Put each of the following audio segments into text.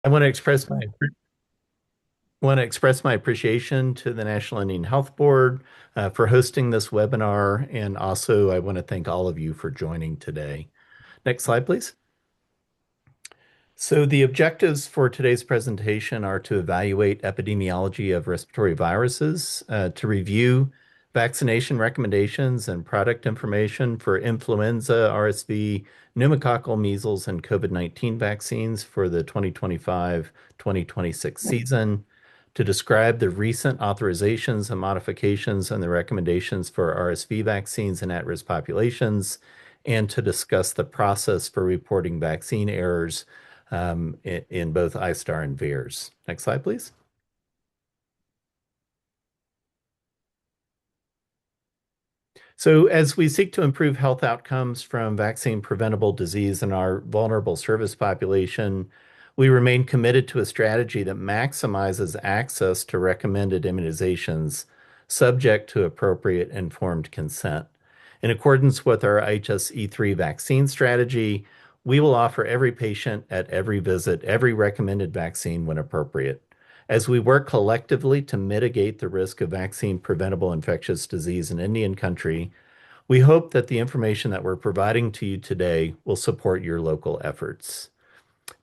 I want to express my appreciation to the National Indian Health Board for hosting this webinar, and also I want to thank all of you for joining today. Next slide, please. So the objectives for today's presentation are to evaluate epidemiology of respiratory viruses, to review vaccination recommendations and product information for influenza, RSV, pneumococcal, measles, and COVID-19 vaccines for the 2025-2026 season, to describe the recent authorizations and modifications and the recommendations for RSV vaccines in at-risk populations, and to discuss the process for reporting vaccine errors in both I-STAR and VAERS. Next slide, please. So as we seek to improve health outcomes from vaccine-preventable disease in our vulnerable service population, we remain committed to a strategy that maximizes access to recommended immunizations subject to appropriate informed consent. In accordance with our IHS E3 vaccine strategy, we will offer every patient at every visit every recommended vaccine when appropriate. As we work collectively to mitigate the risk of vaccine-preventable infectious disease in Indian country, we hope that the information that we're providing to you today will support your local efforts.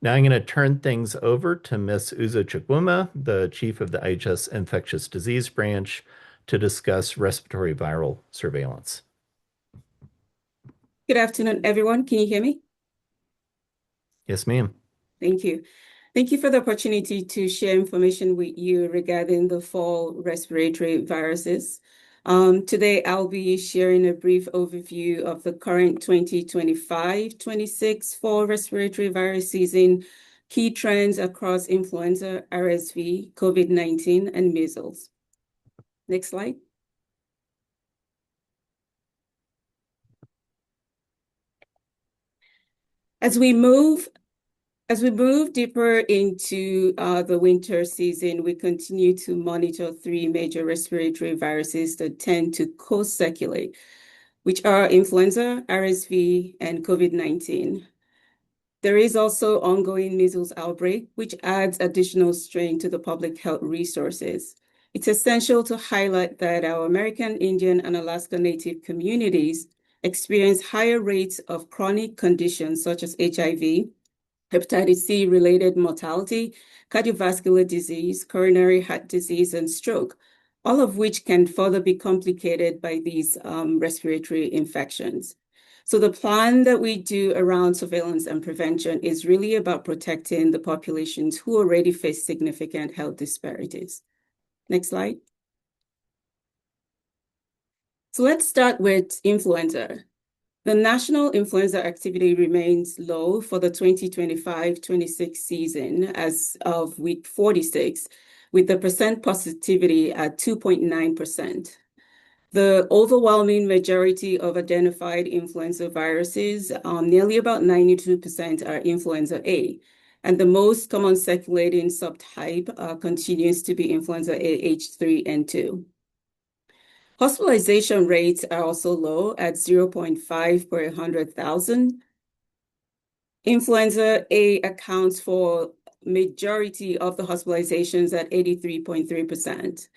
Now I'm going to turn things over to Ms. Uzo Chukwuma, the Chief of the IHS Infectious Disease Branch, to discuss respiratory viral surveillance. Good afternoon, everyone. Can you hear me? Yes, ma'am. Thank you. Thank you for the opportunity to share information with you regarding the fall respiratory viruses. Today, I'll be sharing a brief overview of the current 2025-26 fall respiratory virus season, key trends across influenza, RSV, COVID-19, and measles. Next slide. As we move deeper into the winter season, we continue to monitor three major respiratory viruses that tend to co-circulate, which are influenza, RSV, and COVID-19. There is also ongoing measles outbreak, which adds additional strain to the public health resources. It's essential to highlight that our American Indian and Alaska Native communities experience higher rates of chronic conditions such as HIV, hepatitis C-related mortality, cardiovascular disease, coronary heart disease, and stroke, all of which can further be complicated by these respiratory infections. So the plan that we do around surveillance and prevention is really about protecting the populations who already face significant health disparities. Next slide. So let's start with influenza. The national influenza activity remains low for the 2025-26 season as of week 46, with the percent positivity at 2.9%. The overwhelming majority of identified influenza viruses, nearly about 92%, are influenza A, and the most common circulating subtype continues to be influenza A H3N2. Hospitalization rates are also low at 0.5 per 100,000. Influenza A accounts for majority of the hospitalizations at 83.3%.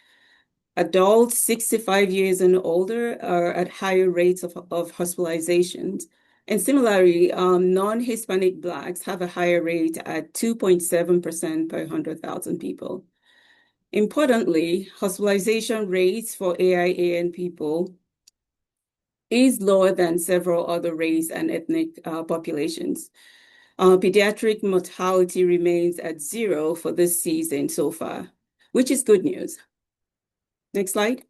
Adults 65 years and older are at higher rates of hospitalizations. And similarly, non-Hispanic Blacks have a higher rate at 2.7% per 100,000 people. Importantly, hospitalization rates for AIAN people is lower than several other race and ethnic populations. Pediatric mortality remains at 0 for this season so far, which is good news. Next slide.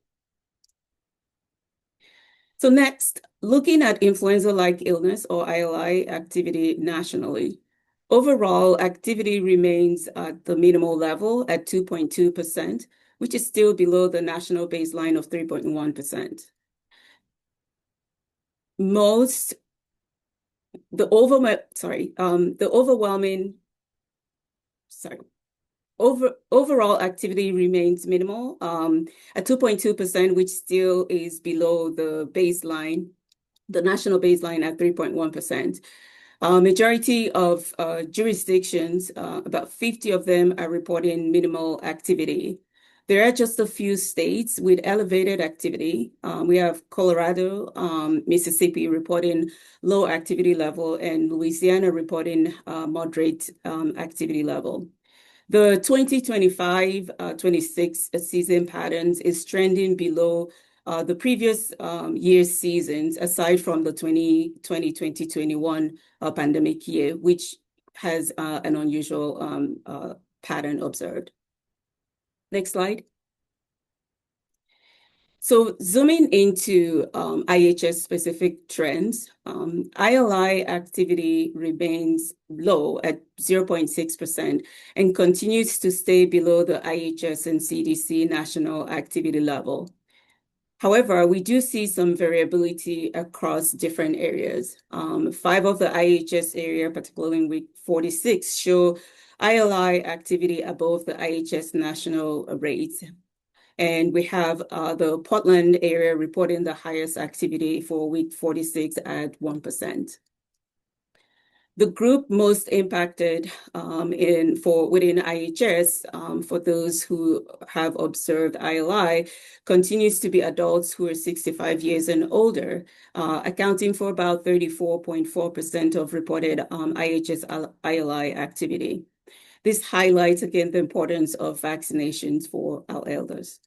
So next, looking at influenza-like illness or ILI activity nationally. Overall, activity remains at the minimal level at 2.2%, which is still below the national baseline of 3.1%. Overall activity remains minimal at 2.2%, which still is below the baseline, the national baseline at 3.1%. Majority of jurisdictions, about 50 of them are reporting minimal activity. There are just a few states with elevated activity. We have Colorado, Mississippi reporting low activity level, and Louisiana reporting moderate activity level. The 2025-26 season patterns is trending below the previous year's seasons, aside from the 2020-2021 pandemic year, which has an unusual pattern observed. Next slide. So zooming into IHS specific trends, ILI activity remains low at 0.6% and continues to stay below the IHS and CDC national activity level. However, we do see some variability across different areas. 5 of the IHS area, particularly in week 46, show ILI activity above the IHS national rates. And we have the Portland area reporting the highest activity for week 46 at 1%. The group most impacted within IHS, for those who have observed ILI, continues to be adults who are 65 years and older, accounting for about 34.4% of reported IHS ILI activity. This highlights again the importance of vaccinations for our elders.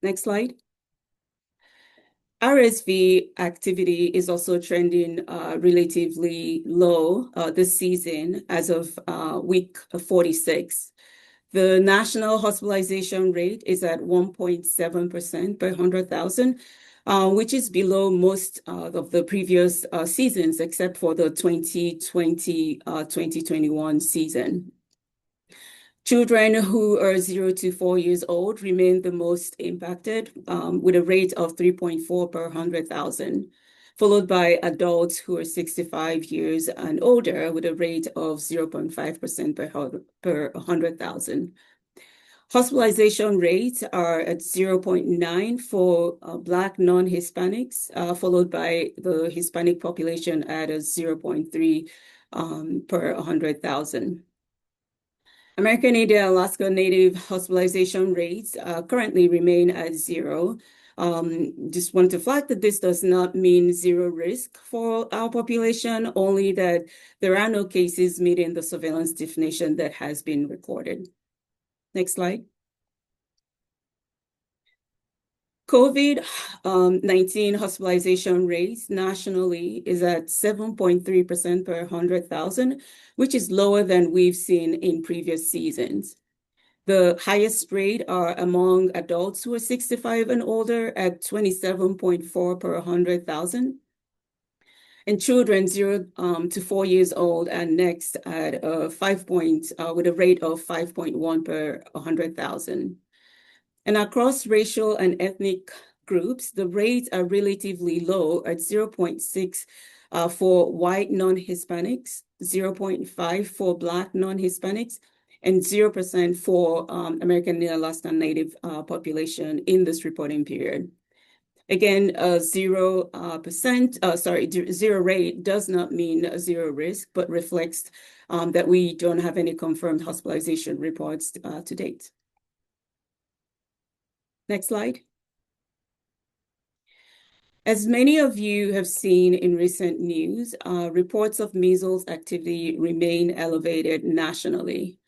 Next slide. RSV activity is also trending relatively low this season as of week 46. The national hospitalization rate is at 1.7% per 100,000, which is below most of the previous seasons, except for the 2020-2021 season. Children who are 0 to 4 years old remain the most impacted, with a rate of 3.4 per 100,000, followed by adults who are 65 years and older with a rate of 0.5% per 100,000. Hospitalization rates are at 0.9 for Black non-Hispanics, followed by the Hispanic population at a 0.3 per 100,000. American Indian Alaska Native hospitalization rates currently remain at 0. Just want to flag that this does not mean zero risk for our population, only that there are no cases meeting the surveillance definition that has been recorded. Next slide. COVID-19 hospitalization rates nationally is at 7.3% per 100,000, which is lower than we've seen in previous seasons. The highest rate are among adults who are 65 and older at 27.4 per 100,000. And children 0 to 4 years old are next at with a rate of 5.1 per 100,000. And across racial and ethnic groups, the rates are relatively low at 0.6 for white non-Hispanics, 0.5 for Black non-Hispanics, and 0% for American Indian Alaska Native population in this reporting period. Again, 0 rate does not mean zero risk, but reflects that we don't have any confirmed hospitalization reports to date. Next slide. As many of you have seen in recent news, reports of measles activity remain elevated nationally.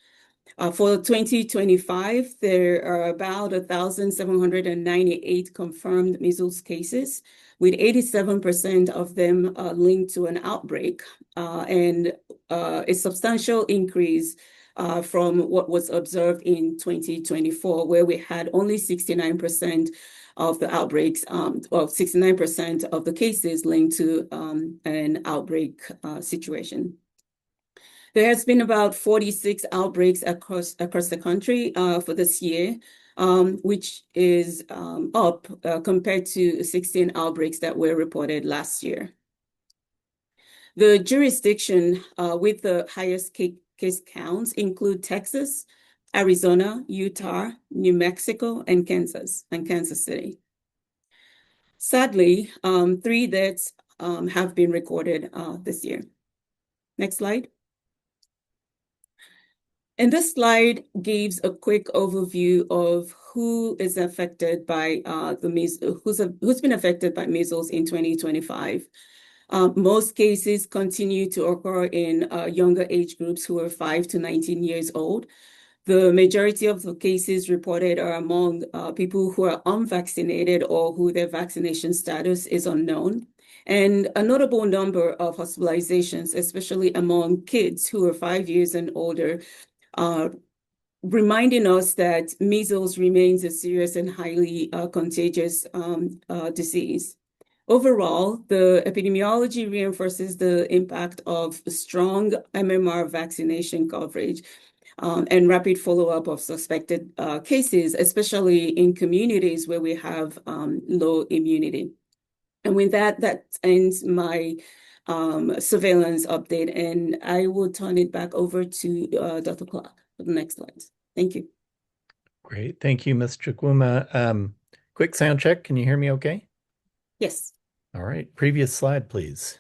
For 2025, there are about 1,798 confirmed measles cases, with 87% of them linked to an outbreak, and a substantial increase from what was observed in 2024, where we had only 69% of the outbreaks, 69% of the cases linked to an outbreak situation. There has been about 46 outbreaks across the country for this year, which is up compared to 16 outbreaks that were reported last year. The jurisdiction with the highest case counts include Texas, Arizona, Utah, New Mexico, and Kansas City. Sadly, 3 deaths have been recorded this year. Next slide. And this slide gives a quick overview of who is affected by who's been affected by measles in 2025. Most cases continue to occur in younger age groups who are 5 to 19 years old. The majority of the cases reported are among people who are unvaccinated or who their vaccination status is unknown. And a notable number of hospitalizations, especially among kids who are 5 years and older, reminding us that measles remains a serious and highly contagious disease. Overall, the epidemiology reinforces the impact of strong MMR vaccination coverage and rapid follow-up of suspected cases, especially in communities where we have low immunity. And with that, that ends my surveillance update, and I will turn it back over to Dr. Clark for the next slides. Thank you. Great. Thank you, Ms. Chukwuma. Quick sound check. Can you hear me okay? Yes. All right. Previous slide, please.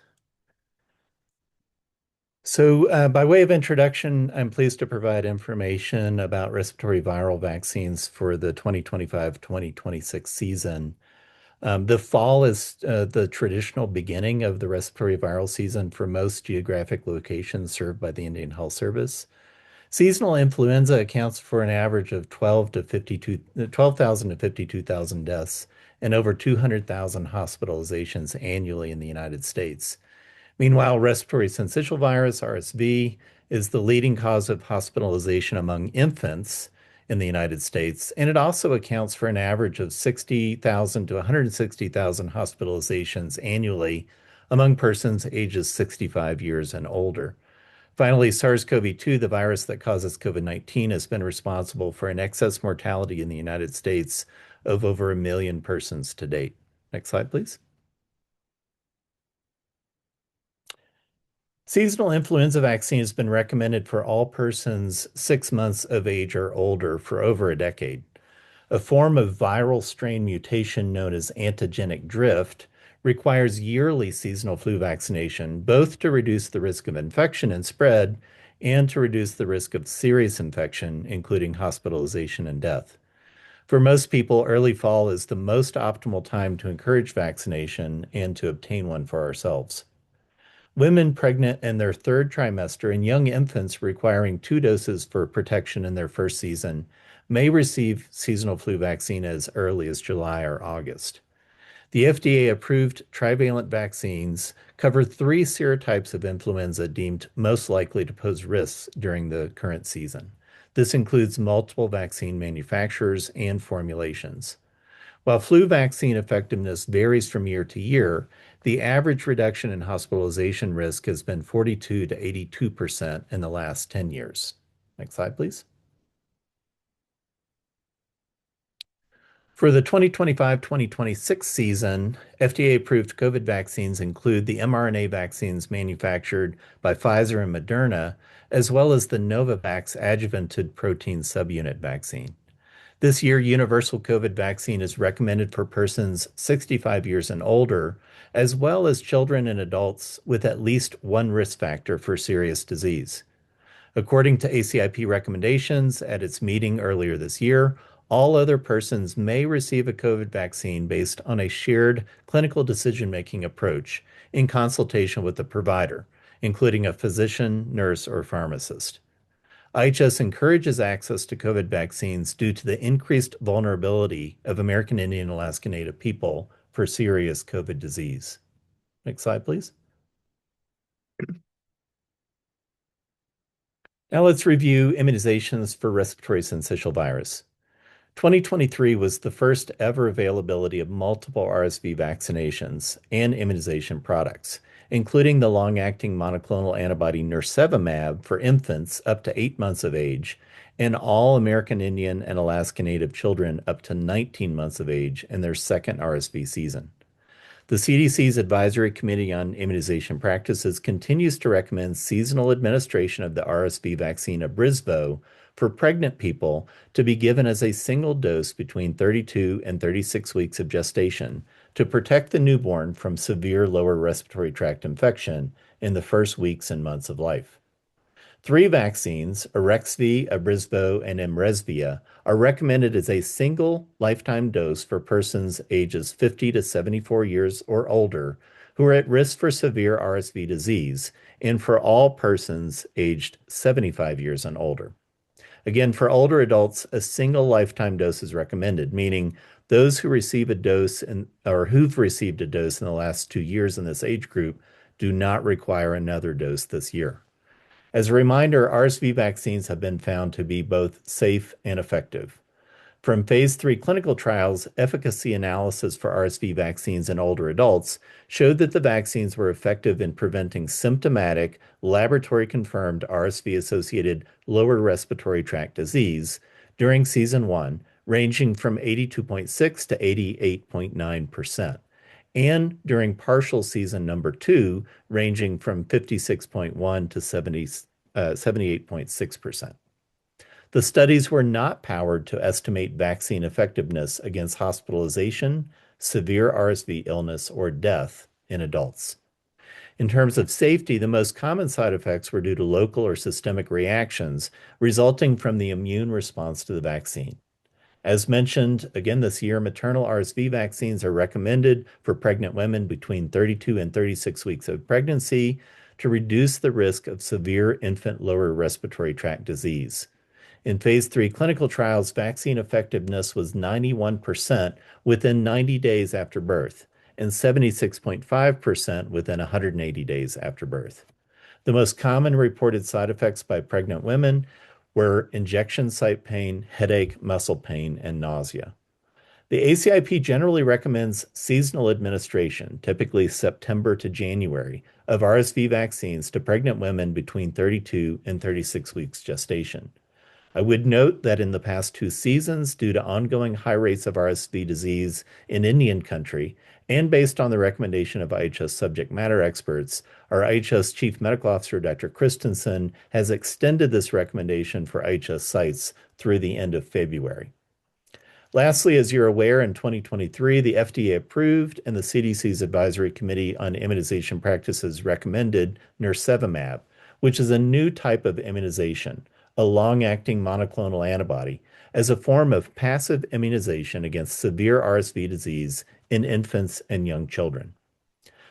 So by way of introduction, I'm pleased to provide information about respiratory viral vaccines for the 2025-2026 season. The fall is the traditional beginning of the respiratory viral season for most geographic locations served by the Indian Health Service. Seasonal influenza accounts for an average of 12,000 to 52,000 deaths and over 200,000 hospitalizations annually in the United States. Meanwhile, respiratory syncytial virus, RSV, is the leading cause of hospitalization among infants in the United States, and it also accounts for an average of 60,000 to 160,000 hospitalizations annually among persons ages 65 years and older. Finally, SARS-CoV-2, the virus that causes COVID-19, has been responsible for an excess mortality in the United States of over 1 million persons to date. Next slide, please. Seasonal influenza vaccine has been recommended for all persons 6 months of age or older for over a decade. A form of viral strain mutation known as antigenic drift requires yearly seasonal flu vaccination, both to reduce the risk of infection and spread and to reduce the risk of serious infection, including hospitalization and death. For most people, early fall is the most optimal time to encourage vaccination and to obtain one for ourselves. Women pregnant in their third trimester and young infants requiring 2 doses for protection in their first season may receive seasonal flu vaccine as early as July or August. The FDA-approved trivalent vaccines cover 3 serotypes of influenza deemed most likely to pose risks during the current season. This includes multiple vaccine manufacturers and formulations. While flu vaccine effectiveness varies from year to year, the average reduction in hospitalization risk has been 42 to 82% in the last 10 years. Next slide, please. For the 2025-2026 season, FDA-approved COVID vaccines include the mRNA vaccines manufactured by Pfizer and Moderna, as well as the Novavax adjuvanted protein subunit vaccine. This year, universal COVID vaccine is recommended for persons 65 years and older, as well as children and adults with at least one risk factor for serious disease. According to ACIP recommendations at its meeting earlier this year, all other persons may receive a COVID vaccine based on a shared clinical decision-making approach in consultation with the provider, including a physician, nurse, or pharmacist. IHS encourages access to COVID vaccines due to the increased vulnerability of American Indian and Alaska Native people for serious COVID disease. Next slide, please. Now let's review immunizations for respiratory syncytial virus. 2023 was the first ever availability of multiple RSV vaccinations and immunization products, including the long-acting monoclonal antibody nirsevimab for infants up to 8 months of age and all American Indian and Alaska Native children up to 19 months of age in their second RSV season. The CDC's Advisory Committee on Immunization Practices continues to recommend seasonal administration of the RSV vaccine Abrysvo for pregnant people to be given as a single dose between 32 and 36 weeks of gestation, to protect the newborn from severe lower respiratory tract infection in the first weeks and months of life. 3 vaccines, Arexvy, Abrysvo, and Mrezvia, are recommended as a single lifetime dose for persons ages 50 to 74 years or older who are at risk for severe RSV disease, and for all persons aged 75 years and older. Again, for older adults, a single lifetime dose is recommended, meaning those who receive a dose or who've received a dose in the last 2 years in this age group do not require another dose this year. As a reminder, RSV vaccines have been found to be both safe and effective. From phase 3 clinical trials, efficacy analysis for RSV vaccines in older adults showed that the vaccines were effective in preventing symptomatic, laboratory-confirmed RSV-associated lower respiratory tract disease during season 1, ranging from 82.6 to 88.9%, and during partial season number 2, ranging from 56.1 to 78.6%. The studies were not powered to estimate vaccine effectiveness against hospitalization, severe RSV illness, or death in adults. In terms of safety, the most common side effects were due to local or systemic reactions resulting from the immune response to the vaccine. As mentioned, again this year, maternal RSV vaccines are recommended for pregnant women between 32 and 36 weeks of pregnancy to reduce the risk of severe infant lower respiratory tract disease. In phase 3 clinical trials, vaccine effectiveness was 91% within 90 days after birth and 76.5% within 180 days after birth. The most common reported side effects by pregnant women were injection site pain, headache, muscle pain, and nausea. The ACIP generally recommends seasonal administration, typically September to January, of RSV vaccines to pregnant women between 32 and 36 weeks gestation. I would note that in the past 2 seasons, due to ongoing high rates of RSV disease in Indian country, and based on the recommendation of IHS subject matter experts, our IHS Chief Medical Officer, Dr. Christensen, has extended this recommendation for IHS sites through the end of February. Lastly, as you're aware, in 2023, the FDA approved and the CDC's Advisory Committee on Immunization Practices recommended nirsevimab, which is a new type of immunization, a long-acting monoclonal antibody, as a form of passive immunization against severe RSV disease in infants and young children.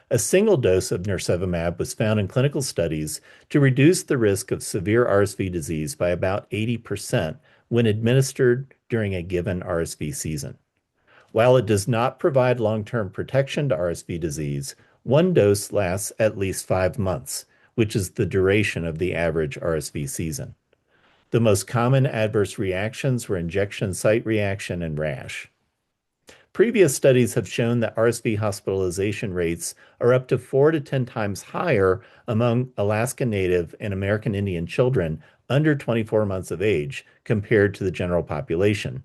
A single dose of nirsevimab was found in clinical studies to reduce the risk of severe RSV disease by about 80% when administered during a given RSV season. While it does not provide long-term protection to RSV disease, one dose lasts at least 5 months, which is the duration of the average RSV season. The most common adverse reactions were injection site reaction and rash. Previous studies have shown that RSV hospitalization rates are up to 4 to 10 times higher among Alaska Native and American Indian children under 24 months of age compared to the general population.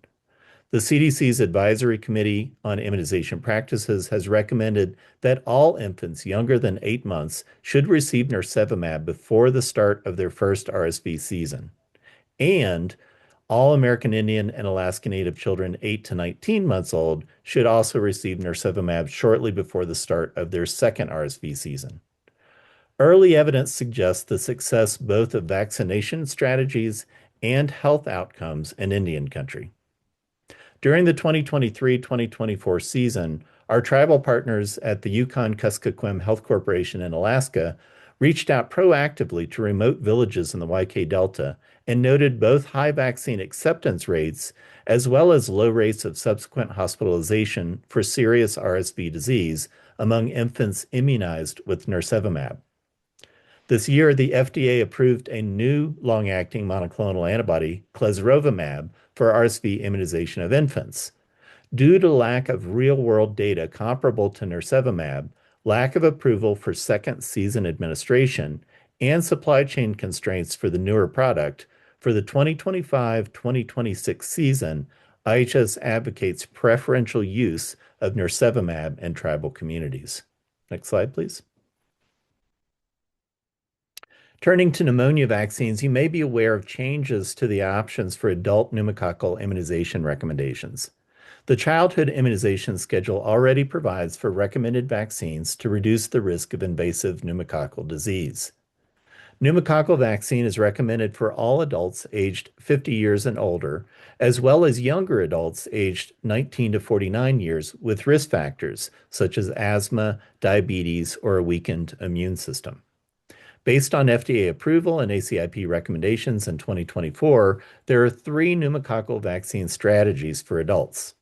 The CDC's Advisory Committee on Immunization Practices has recommended that all infants younger than 8 months should receive nirsevimab before the start of their first RSV season. And all American Indian and Alaska Native children 8 to 19 months old should also receive nirsevimab shortly before the start of their second RSV season. Early evidence suggests the success both of vaccination strategies and health outcomes in Indian country. During the 2023-2024 season, our tribal partners at the Yukon-Kuskokwim Health Corporation in Alaska reached out proactively to remote villages in the YK Delta and noted both high vaccine acceptance rates as well as low rates of subsequent hospitalization for serious RSV disease among infants immunized with nirsevimab. This year, the FDA approved a new long-acting monoclonal antibody, clesrovimab, for RSV immunization of infants. Due to lack of real-world data comparable to nirsevimab, lack of approval for second season administration, and supply chain constraints for the newer product, for the 2025-2026 season, IHS advocates preferential use of nirsevimab in tribal communities. Next slide, please. Turning to pneumonia vaccines, you may be aware of changes to the options for adult pneumococcal immunization recommendations. The childhood immunization schedule already provides for recommended vaccines to reduce the risk of invasive pneumococcal disease. Pneumococcal vaccine is recommended for all adults aged 50 years and older, as well as younger adults aged 19 to 49 years with risk factors such as asthma, diabetes, or a weakened immune system. Based on FDA approval and ACIP recommendations in 2024, there are three pneumococcal vaccine strategies for adults.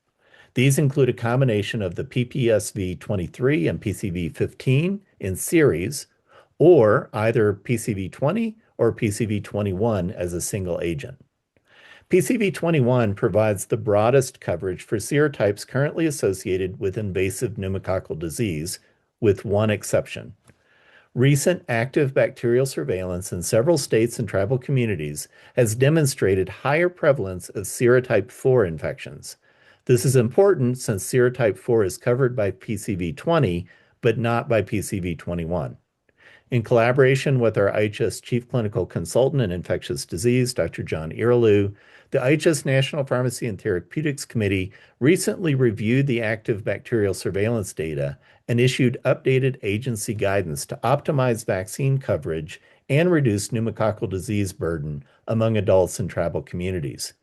These include a combination of the PPSV23 and PCV15 in series, or either PCV20 or PCV21 as a single agent. PCV21 provides the broadest coverage for serotypes currently associated with invasive pneumococcal disease, with one exception. Recent active bacterial surveillance in several states and tribal communities has demonstrated higher prevalence of serotype 4 infections. This is important since serotype 4 is covered by PCV20, but not by PCV21. In collaboration with our IHS Chief Clinical Consultant in Infectious Disease, Dr. John Irlew, the IHS National Pharmacy and Therapeutics Committee recently reviewed the active bacterial surveillance data and issued updated agency guidance to optimize vaccine coverage and reduce pneumococcal disease burden among adults in tribal communities.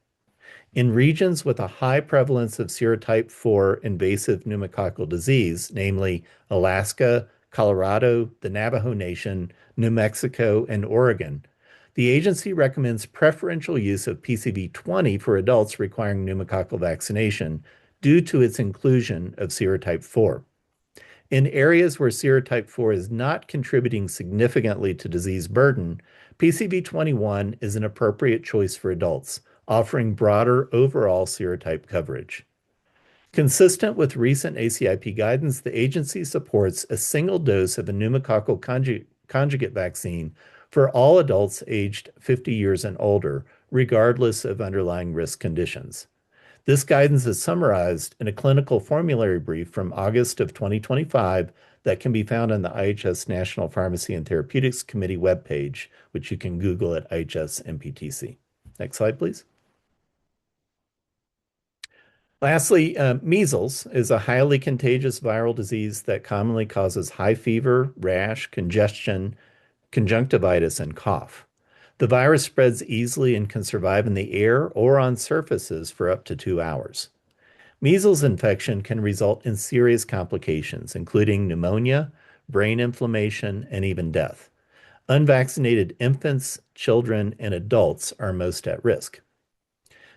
In regions with a high prevalence of serotype 4 invasive pneumococcal disease, namely Alaska, Colorado, the Navajo Nation, New Mexico, and Oregon, the agency recommends preferential use of PCV20 for adults requiring pneumococcal vaccination due to its inclusion of serotype 4. In areas where serotype 4 is not contributing significantly to disease burden, PCV21 is an appropriate choice for adults, offering broader overall serotype coverage. Consistent with recent ACIP guidance, the agency supports a single dose of a pneumococcal conjugate vaccine for all adults aged 50 years and older, regardless of underlying risk conditions. This guidance is summarized in a clinical formulary brief from August of 2025 that can be found on the IHS National Pharmacy and Therapeutics Committee webpage, which you can Google at IHS MPTC. Next slide, please. Lastly, measles is a highly contagious viral disease that commonly causes high fever, rash, congestion, conjunctivitis, and cough. The virus spreads easily and can survive in the air or on surfaces for up to 2 hours. Measles infection can result in serious complications, including pneumonia, brain inflammation, and even death. Unvaccinated infants, children, and adults are most at risk.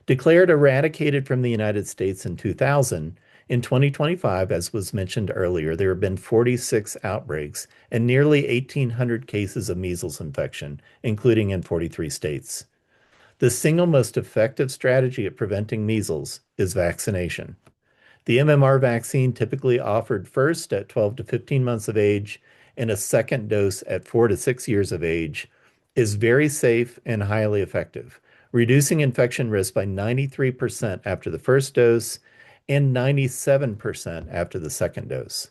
Declared eradicated from the United States in 2000, in 2025, as was mentioned earlier, there have been 46 outbreaks and nearly 1,800 cases of measles infection, including in 43 states. The single most effective strategy at preventing measles is vaccination. The MMR vaccine, typically offered first at 12 to 15 months of age and a second dose at 4 to 6 years of age, is very safe and highly effective, reducing infection risk by 93% after the first dose and 97% after the second dose.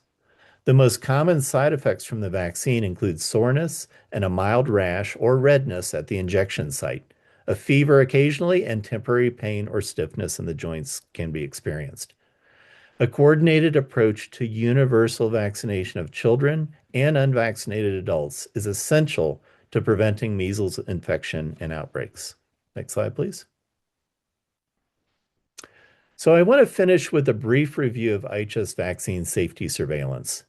The most common side effects from the vaccine include soreness and a mild rash or redness at the injection site. A fever occasionally and temporary pain or stiffness in the joints can be experienced. A coordinated approach to universal vaccination of children and unvaccinated adults is essential to preventing measles infection and outbreaks. Next slide, please. So I want to finish with a brief review of IHS vaccine safety surveillance.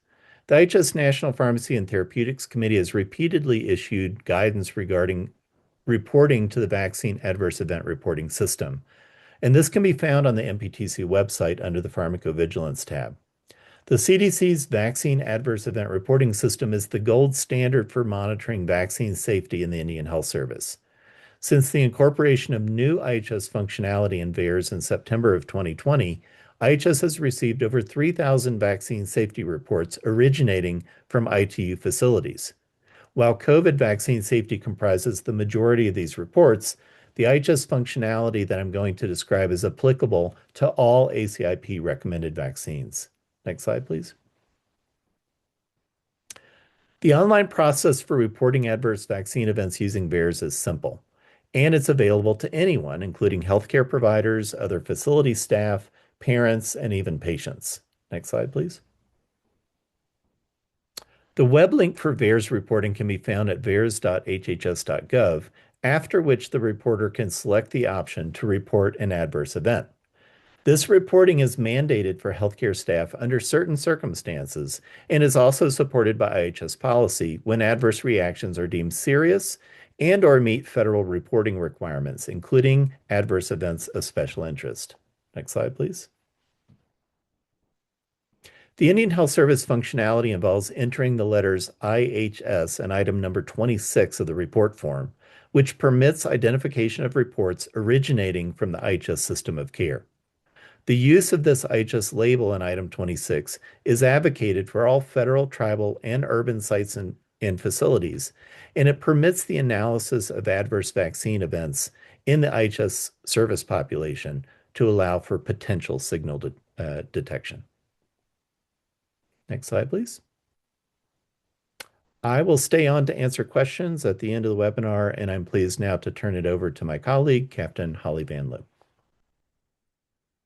The IHS National Pharmacy and Therapeutics Committee has repeatedly issued guidance regarding reporting to the Vaccine Adverse Event Reporting System, and this can be found on the MPTC website under the Pharmacovigilance tab. The CDC's Vaccine Adverse Event Reporting System is the gold standard for monitoring vaccine safety in the Indian Health Service. Since the incorporation of new IHS functionality in VAERS in September of 2020, IHS has received over 3,000 vaccine safety reports originating from ITU facilities. While COVID vaccine safety comprises the majority of these reports, the IHS functionality that I'm going to describe is applicable to all ACIP recommended vaccines. Next slide, please. The online process for reporting adverse vaccine events using VAERS is simple, and it's available to anyone, including healthcare providers, other facility staff, parents, and even patients. Next slide, please. The web link for VAERS reporting can be found at vaers.hhs.gov, after which the reporter can select the option to report an adverse event. This reporting is mandated for healthcare staff under certain circumstances and is also supported by IHS policy when adverse reactions are deemed serious and/or meet federal reporting requirements, including adverse events of special interest. Next slide, please. The Indian Health Service functionality involves entering the letters IHS and item number 26 of the report form, which permits identification of reports originating from the IHS system of care. The use of this IHS label in item 26 is advocated for all federal, tribal, and urban sites and facilities, and it permits the analysis of adverse vaccine events in the IHS service population to allow for potential signal detection. Next slide, please. I will stay on to answer questions at the end of the webinar, and I'm pleased now to turn it over to my colleague, Captain Holly Van Lew.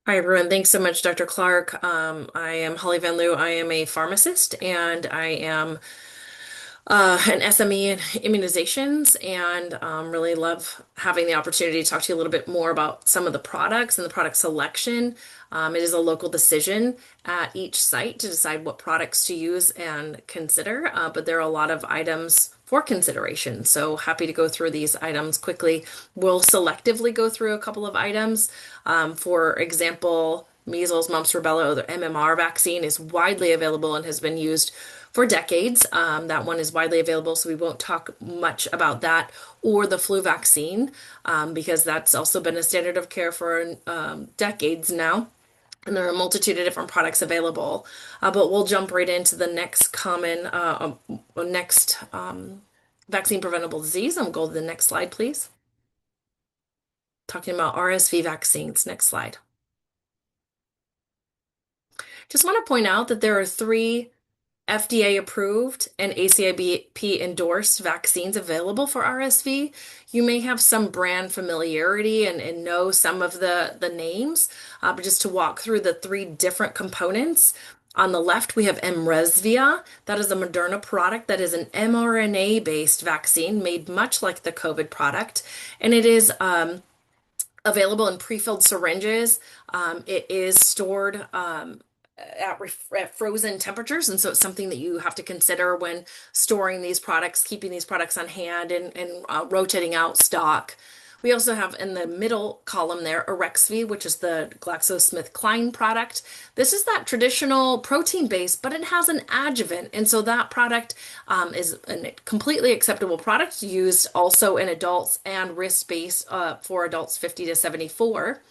Hi, everyone. Thanks so much, Dr. Clark. I am Holly Van Lew. I am a pharmacist, and I am an SME in immunizations, and really love having the opportunity to talk to you a little bit more about some of the products and the product selection. It is a local decision at each site to decide what products to use and consider, but there are a lot of items for consideration. So happy to go through these items quickly. We'll selectively go through a couple of items. For example, measles, mumps, rubella, or the MMR vaccine is widely available and has been used for decades. That one is widely available, so we won't talk much about that, or the flu vaccine, because that's also been a standard of care for decades now. And there are a multitude of different products available. But we'll jump right into the next vaccine preventable disease. I'll go to the next slide, please. Talking about RSV vaccines. Next slide. Just want to point out that there are 3 FDA approved and ACIP endorsed vaccines available for RSV. You may have some brand familiarity and know some of the names, but just to walk through the 3 different components. On the left, we have mRESVIA. That is a Moderna product that is an mRNA-based vaccine made much like the COVID product, and it is available in pre-filled syringes. It is stored at frozen temperatures, and so it's something that you have to consider when storing these products, keeping these products on hand, and rotating out stock. We also have in the middle column there Arexvy, which is the GlaxoSmithKline product. This is that traditional protein base, but it has an adjuvant, and so that product is a completely acceptable product, used also in adults and risk-based for adults 50 to 74.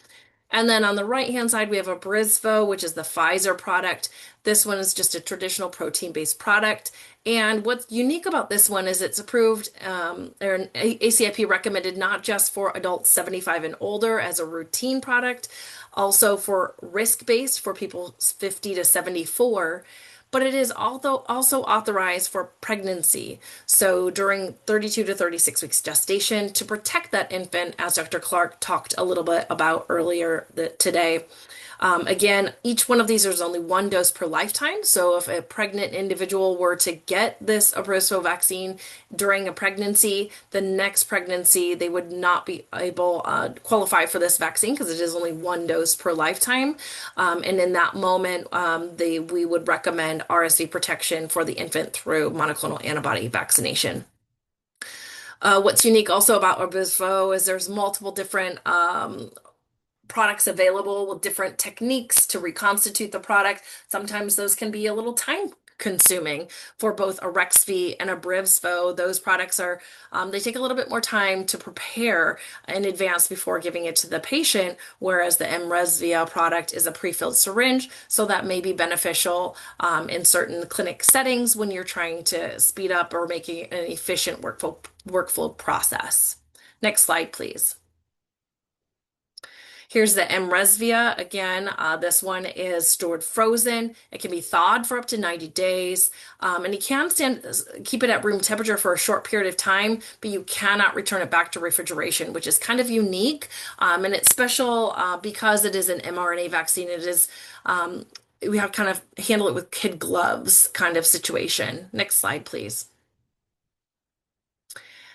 And then on the right-hand side, we have Abrysvo, which is the Pfizer product. This one is just a traditional protein-based product. And what's unique about this one is it's approved, or ACIP recommended not just for adults 75 and older as a routine product, also for risk-based for people 50 to 74. But it is also authorized for pregnancy. So during 32 to 36 weeks gestation to protect that infant, as Dr. Clark talked a little bit about earlier today. Again, each one of these is only 1 dose per lifetime. So if a pregnant individual were to get this Abrysvo vaccine during a pregnancy, the next pregnancy, they would not be able to qualify for this vaccine because it is only 1 dose per lifetime. And in that moment, we would recommend RSV protection for the infant through monoclonal antibody vaccination. What's unique also about Abrysvo is there's multiple different products available with different techniques to reconstitute the product. Sometimes those can be a little time consuming for both Arexvy and Abrysvo. Those products are, they take a little bit more time to prepare in advance before giving it to the patient, whereas the mRESVIA product is a pre-filled syringe, so that may be beneficial in certain clinic settings when you're trying to speed up or making an efficient workflow process. Next slide, please. Here's the Mresvia. Again, this one is stored frozen. It can be thawed for up to 90 days. And you can keep it at room temperature for a short period of time, but you cannot return it back to refrigeration, which is kind of unique. And it's special because it is an mRNA vaccine. It is, we have kind of handle it with kid gloves kind of situation. Next slide, please.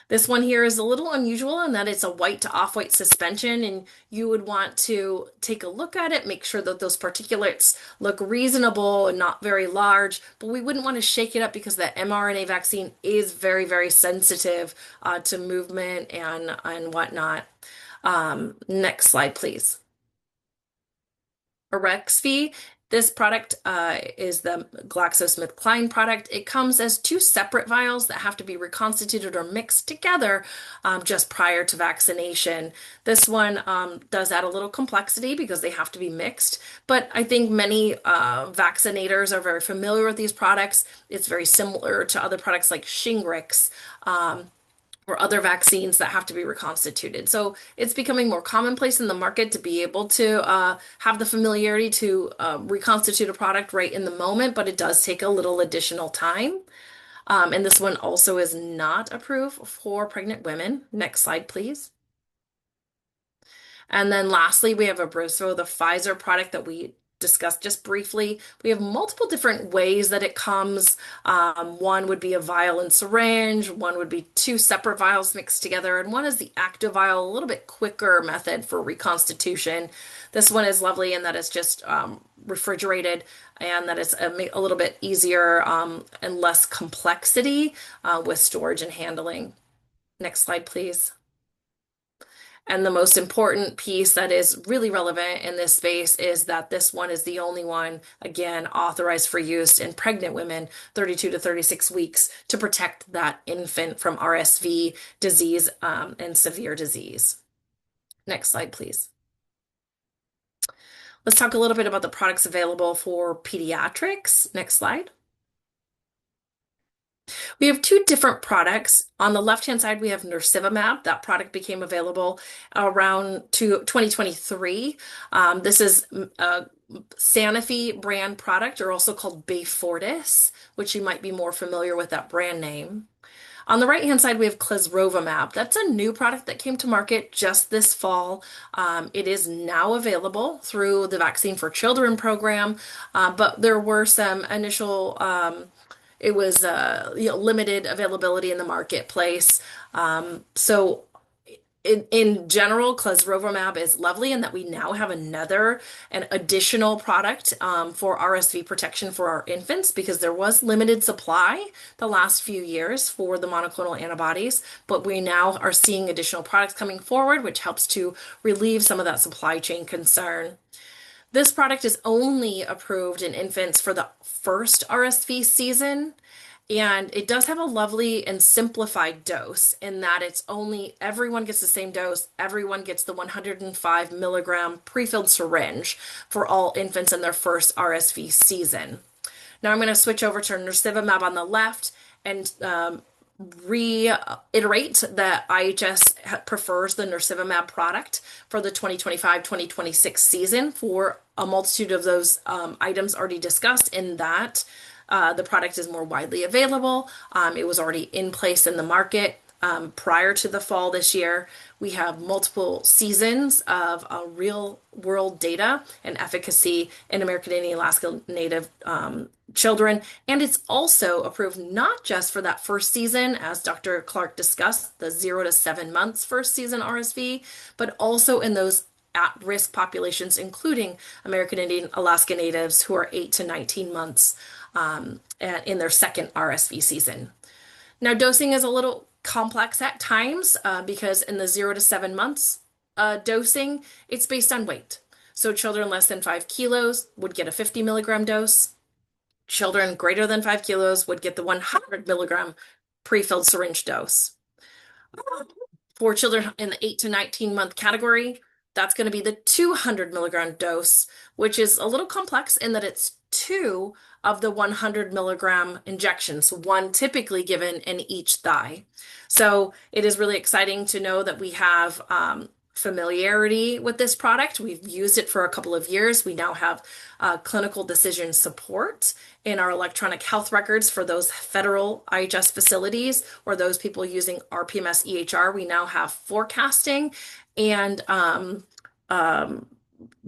This one here is a little unusual in that it's a white to off-white suspension, and you would want to take a look at it, make sure that those particulates look reasonable and not very large, but we wouldn't want to shake it up because the mRNA vaccine is very, very sensitive to movement and whatnot. Next slide, please. Arexvy. This product is the GlaxoSmithKline product. It comes as 2 separate vials that have to be reconstituted or mixed together just prior to vaccination. This one does add a little complexity because they have to be mixed, but I think many vaccinators are very familiar with these products. It's very similar to other products like Shingrix, or other vaccines that have to be reconstituted. So it's becoming more commonplace in the market to be able to have the familiarity to reconstitute a product right in the moment, but it does take a little additional time. And this one also is not approved for pregnant women. Next slide, please. And then lastly, we have Abrysvo, the Pfizer product that we discussed just briefly. We have multiple different ways that it comes. One would be a vial and syringe, one would be 2 separate vials mixed together, and one is the active vial, a little bit quicker method for reconstitution. This one is lovely in that it's just refrigerated and that it's a little bit easier and less complexity with storage and handling. Next slide, please. And the most important piece that is really relevant in this space is that this one is the only one, again, authorized for use in pregnant women 32 to 36 weeks to protect that infant from RSV disease and severe disease. Next slide, please. Let's talk a little bit about the products available for pediatrics. Next slide. We have 2 different products. On the left-hand side, we have Nursivimab. That product became available around 2023. This is a Sanofi brand product, or also called Beyfortus, which you might be more familiar with that brand name. On the right-hand side, we have Clesrovimab. That's a new product that came to market just this fall. It is now available through the Vaccine for Children program, but there were some initial it was limited availability in the marketplace. So in general, Clesrovimab is lovely in that we now have an additional product for RSV protection for our infants, because there was limited supply the last few years for the monoclonal antibodies, but we now are seeing additional products coming forward, which helps to relieve some of that supply chain concern. This product is only approved in infants for the first RSV season, and it does have a lovely and simplified dose in that everyone gets the same dose. Everyone gets the 105 milligram pre-filled syringe for all infants in their first RSV season. Now I'm going to switch over to Nursivimab on the left and reiterate that IHS prefers the Nursivimab product for the 2025-2026 season for a multitude of those items already discussed, in that the product is more widely available. It was already in place in the market prior to the fall this year. We have multiple seasons of real world data and efficacy in American Indian Alaska Native children. And it's also approved not just for that first season, as Dr. Clark discussed, the 0 to 7 months first season RSV, but also in those at-risk populations, including American Indian Alaska Natives who are 8 to 19 months in their second RSV season. Now, dosing is a little complex at times because in the 0 to 7 months dosing, it's based on weight. So children less than 5 kilos would get a 50 milligram dose. Children greater than 5 kilos would get the 100 milligram pre-filled syringe dose. For children in the 8 to 19 month category, that's going to be the 200 milligram dose, which is a little complex in that it's 2 of the 100 milligram injections, 1 typically given in each thigh. So it is really exciting to know that we have familiarity with this product. We've used it for a couple of years. We now have clinical decision support in our electronic health records for those federal IHS facilities or those people using RPMS EHR. We now have forecasting and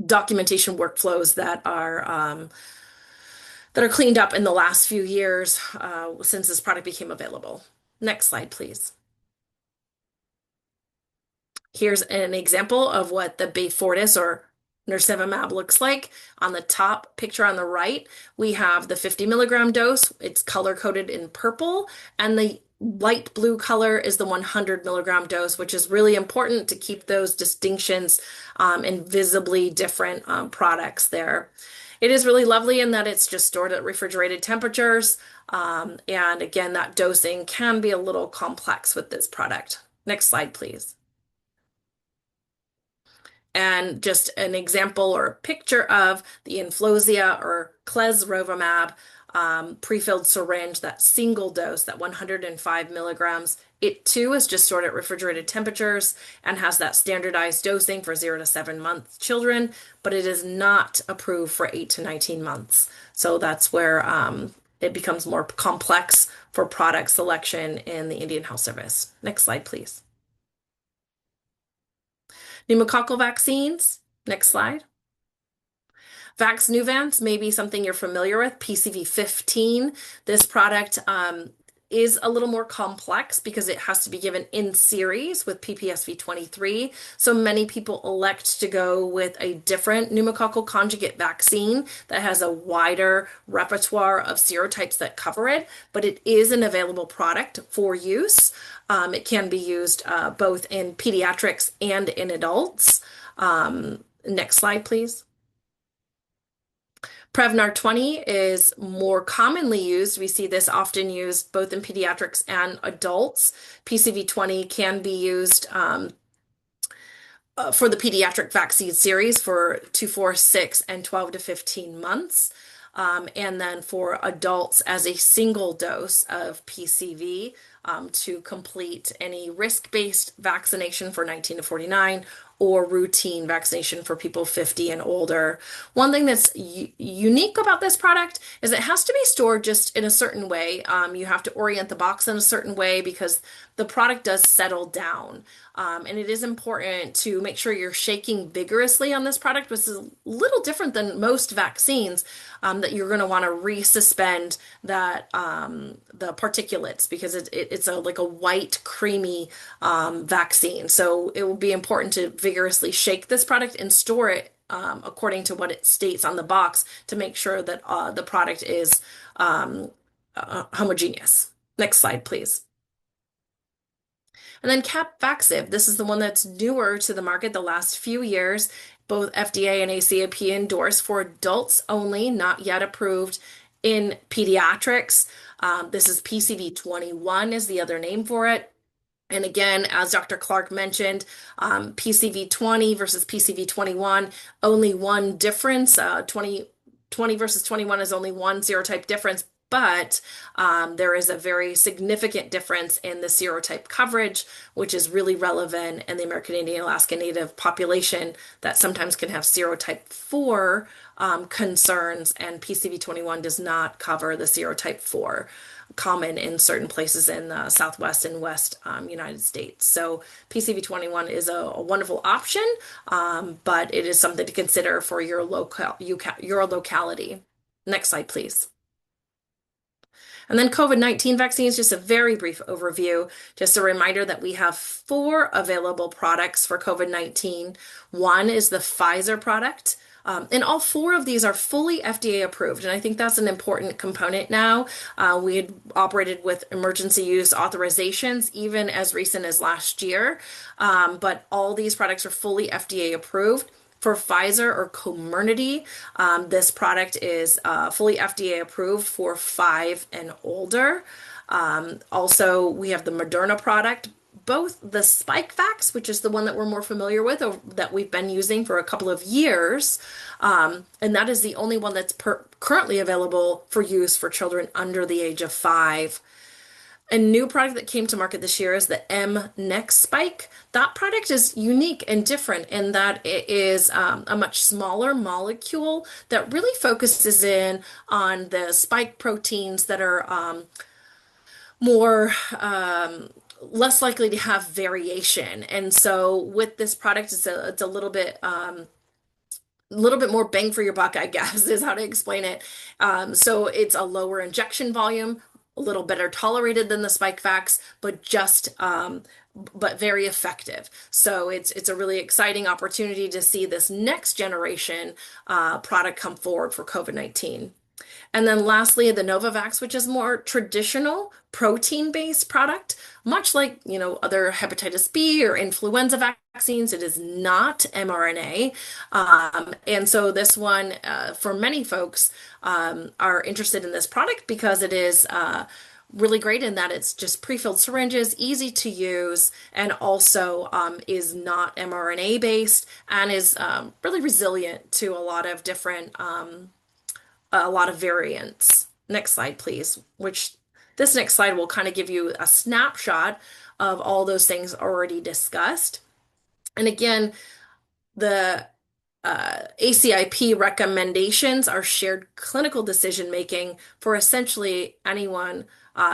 documentation workflows that are cleaned up in the last few years since this product became available. Next slide, please. Here's an example of what the Beyfortus or nirsevimab looks like. On the top picture on the right, we have the 50 milligram dose. It's color-coded in purple, and the light blue color is the 100 milligram dose, which is really important to keep those distinctions and visibly different products there. It is really lovely in that it's just stored at refrigerated temperatures. And again, that dosing can be a little complex with this product. Next slide, please. And just an example or a picture of the influenza or clesrovimab prefilled syringe, that single dose, that 105 milligrams. It too is just stored at refrigerated temperatures and has that standardized dosing for 0 to 7 month children, but it is not approved for 8 to 19 months. So that's where it becomes more complex for product selection in the Indian Health Service. Next slide, please. Pneumococcal vaccines. Next slide. Vaxneuvance may be something you're familiar with, PCV15. This product is a little more complex because it has to be given in series with PPSV23. So many people elect to go with a different pneumococcal conjugate vaccine that has a wider repertoire of serotypes that cover it, but it is an available product for use. It can be used both in pediatrics and in adults. Next slide, please. Prevnar 20 is more commonly used. We see this often used both in pediatrics and adults. PCV20 can be used for the pediatric vaccine series for 2, 4, 6, and 12 to 15 months. And then for adults as a single dose of PCV to complete any risk-based vaccination for 19 to 49 or routine vaccination for people 50 and older. One thing that's unique about this product is it has to be stored just in a certain way. You have to orient the box in a certain way because the product does settle down. And it is important to make sure you're shaking vigorously on this product, which is a little different than most vaccines, that you're going to want to resuspend that the particulates because it's like a white, creamy vaccine. So it will be important to vigorously shake this product and store it according to what it states on the box to make sure that the product is homogeneous. Next slide, please. And then Capvaxive, this is the one that's newer to the market the last few years. Both FDA and ACIP endorsed for adults only, not yet approved in pediatrics. This is PCV21 is the other name for it. And again, as Dr. Clark mentioned, PCV20 versus PCV21, only one difference. 20 versus 21 is only one serotype difference, but there is a very significant difference in the serotype coverage, which is really relevant in the American Indian Alaska Native population that sometimes can have serotype 4 concerns, and PCV21 does not cover the serotype 4 common in certain places in the Southwest and West United States. So PCV21 is a wonderful option, but it is something to consider for your locality. Next slide, please. And then COVID-19 vaccines, just a very brief overview. Just a reminder that we have 4 available products for COVID-19. One is the Pfizer product. And all 4 of these are fully FDA approved. And I think that's an important component now. We had operated with emergency use authorizations even as recent as last year. But all these products are fully FDA approved. For Pfizer or Comirnaty, this product is fully FDA approved for 5 and older. Also, we have the Moderna product, both the Spikevax, which is the one that we're more familiar with, or that we've been using for a couple of years, and that is the only one that's currently available for use for children under the age of 5. A new product that came to market this year is the M Next Spike. That product is unique and different in that it is a much smaller molecule that really focuses in on the spike proteins that are more less likely to have variation. And so with this product, it's a little bit more bang for your buck, I guess, is how to explain it. So it's a lower injection volume, a little better tolerated than the Spikevax, but very effective. So it's a really exciting opportunity to see this next generation product come forward for COVID-19. And then lastly, the Novavax, which is more traditional protein-based product, much like, other hepatitis B or influenza vaccines, it is not mRNA. And so this one, for many folks, are interested in this product because it is really great in that it's just pre-filled syringes, easy to use, and also is not mRNA based and is really resilient to a lot of variants. Next slide, please. This next slide will kind of give you a snapshot of all those things already discussed. And again, the ACIP recommendations are shared clinical decision making for essentially anyone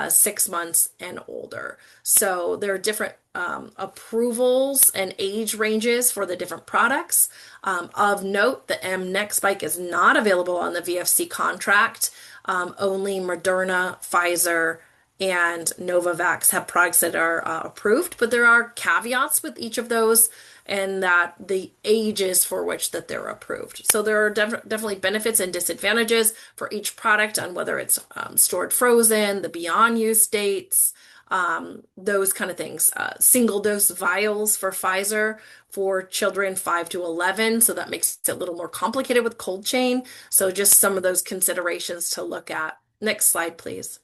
6 months and older. So there are different approvals and age ranges for the different products. Of note, the M Next Spike is not available on the VFC contract. Only Moderna, Pfizer, and Novavax have products that are approved, but there are caveats with each of those and that the ages for which that they're approved. So there are definitely benefits and disadvantages for each product on whether it's stored frozen, the beyond use dates, those kind of things. Single dose vials for Pfizer for children 5 to 11. So that makes it a little more complicated with cold chain. So just some of those considerations to look at. Next slide, please.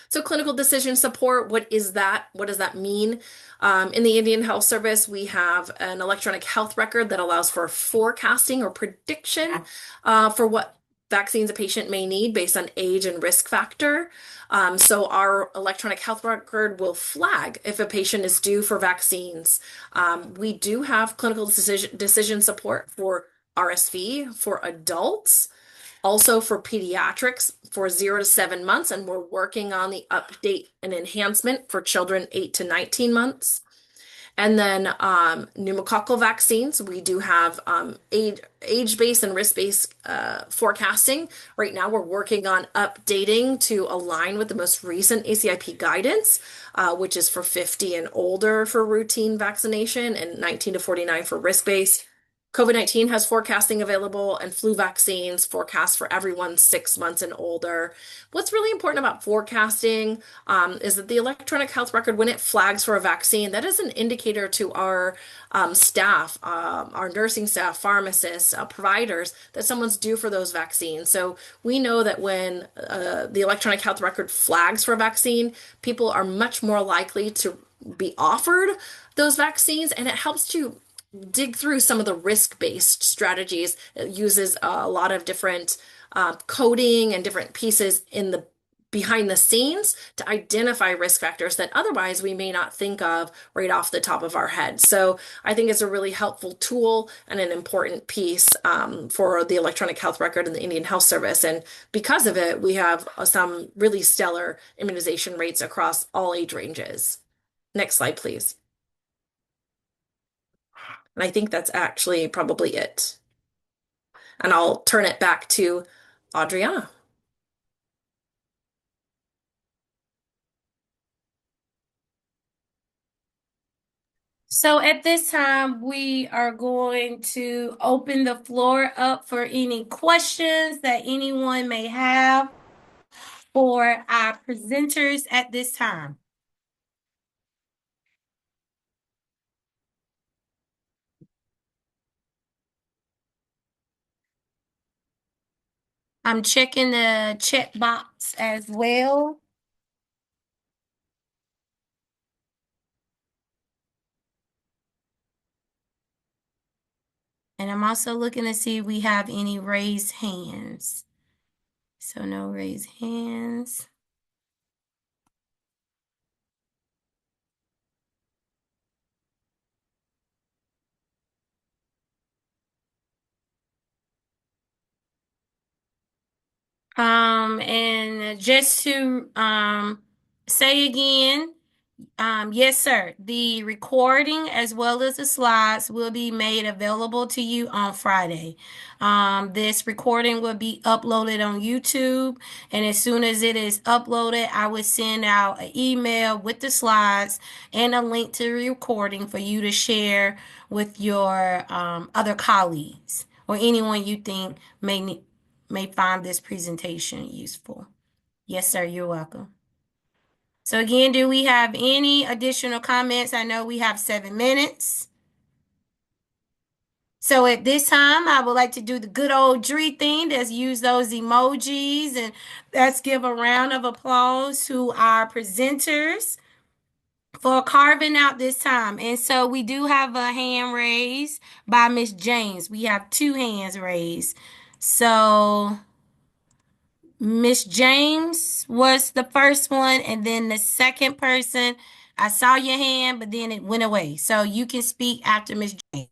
So clinical decision support, what is that? What does that mean? In the Indian Health Service, we have an electronic health record that allows for forecasting or prediction for what vaccines a patient may need based on age and risk factor. So our electronic health record will flag if a patient is due for vaccines. We do have clinical decision support for RSV for adults. Also for pediatrics for 0 to 7 months, and we're working on the update and enhancement for children 8 to 19 months. And then pneumococcal vaccines, we do have age-based and risk-based forecasting. Right now, we're working on updating to align with the most recent ACIP guidance, which is for 50 and older for routine vaccination and 19 to 49 for risk-based. COVID-19 has forecasting available and flu vaccines forecast for everyone 6 months and older. What's really important about forecasting is that the electronic health record, when it flags for a vaccine, that is an indicator to our staff, our nursing staff, pharmacists, providers, that someone's due for those vaccines. So we know that when the electronic health record flags for a vaccine, people are much more likely to be offered those vaccines, and it helps to dig through some of the risk-based strategies. It uses a lot of different coding and different pieces in the behind the scenes to identify risk factors that otherwise we may not think of right off the top of our head. So I think it's a really helpful tool and an important piece for the electronic health record in the Indian Health Service. And because of it, we have some really stellar immunization rates across all age ranges. Next slide, please. And I think that's actually probably it. And I'll turn it back to Adriana. So at this time, we are going to open the floor up for any questions that anyone may have for our presenters at this time. I'm checking the chat box as well. And I'm also looking to see if we have any raised hands. So no raised hands. And just to say again, yes, sir. The recording as well as the slides will be made available to you on Friday. This recording will be uploaded on YouTube, and as soon as it is uploaded, I will send out an email with the slides and a link to the recording for you to share with your other colleagues or anyone you think may find this presentation useful. Yes, sir. You're welcome. So again, do we have any additional comments? I know we have 7 minutes. So at this time, I would like to do the good old Dree thing. Let's use those emojis and let's give a round of applause to our presenters for carving out this time. And so we do have a hand raised by Miss James. We have 2 hands raised. So Miss James was the first one, and then the second person, I saw your hand, but then it went away. So you can speak after Miss James.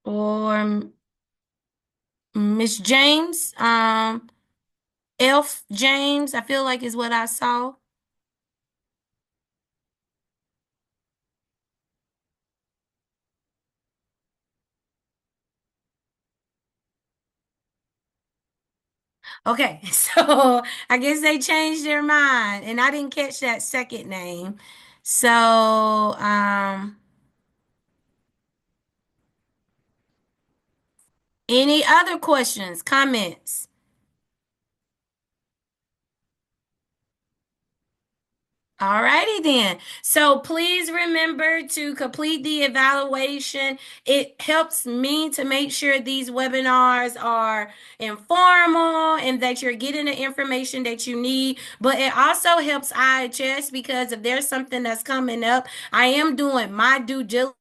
Or Miss James, Elf James, I feel like is what I saw. Okay, so I guess they changed their mind, and I didn't catch that second name. So, any other questions, comments? All righty then. So please remember to complete the evaluation. It helps me to make sure these webinars are informal and that you're getting the information that you need. But it also helps IHS because if there's something that's coming up, I am doing my due diligence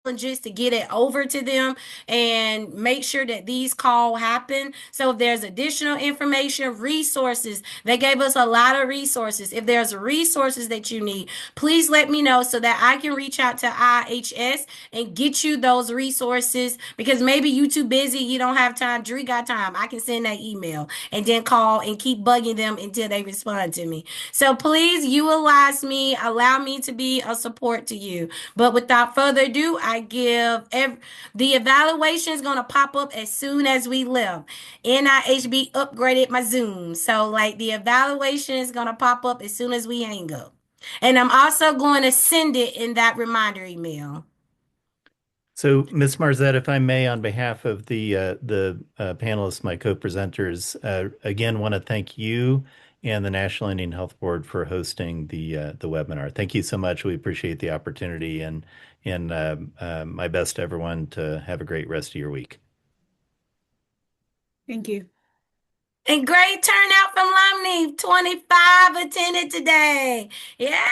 to get it over to them and make sure that these calls happen. So if there's additional information, resources, they gave us a lot of resources. If there's resources that you need, please let me know so that I can reach out to IHS and get you those resources because maybe you too busy, you don't have time. Dree got time. I can send that email and then call and keep bugging them until they respond to me. So please utilize me, allow me to be a support to you. But without further ado, the evaluation is going to pop up as soon as we left. NIHB upgraded my Zoom. So like the evaluation is going to pop up as soon as we hang up. And I'm also going to send it in that reminder email. So, Ms. Marzette, if I may, on behalf of the panelists, my co-presenters, again, want to thank you and the National Indian Health Board for hosting the webinar. Thank you so much. We appreciate the opportunity, and my best to everyone to have a great rest of your week. Thank you. And great turnout from Lumney. 25 attended today. Yeah,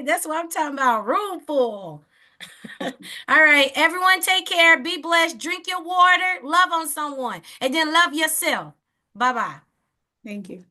that's what I'm talking about. Room full. All right, everyone take care. Be blessed. Drink your water. Love on someone. And then love yourself. Bye-bye. Thank you.